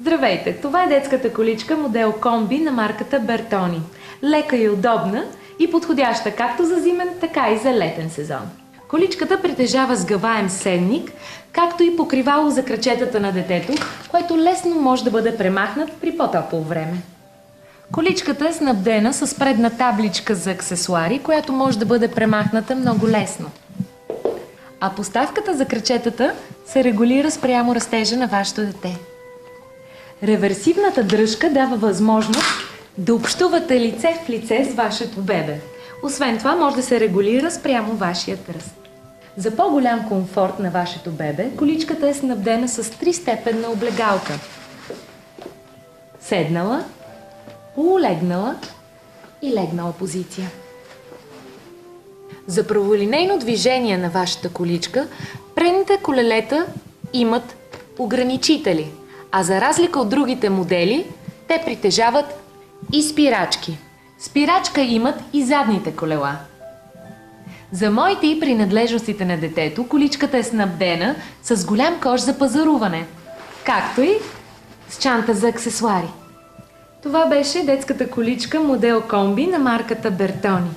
Здравейте! Това е детската количка модел комби на марката Бертони. Лека и удобна и подходяща както за зимен, така и за летен сезон. Количката притежава сгъваем седник, както и покривало за крачетата на детето, което лесно може да бъде премахнат при по-топло време. Количката е снабдена с предна табличка за аксесуари, която може да бъде премахната много лесно. А поставката за крачетата се регулира спрямо растежа на вашето дете. Реверсивната дръжка дава възможност да общувате лице в лице с вашето бебе. Освен това, може да се регулира спрямо вашият ръст. За по-голям комфорт на вашето бебе, количката е снабдена с 3-степенна облегалка. Седнала, полулегнала и легнала позиция. За праволинейно движение на вашата количка, предните колелета имат ограничители, а за разлика от другите модели, те притежават и спирачки. Спирачка имат и задните колела. За моите и принадлежностите на детето, количката е снабдена с голям кош за пазаруване, както и с чанта за аксесуари. Това беше детската количка модел комби на марката Бертони.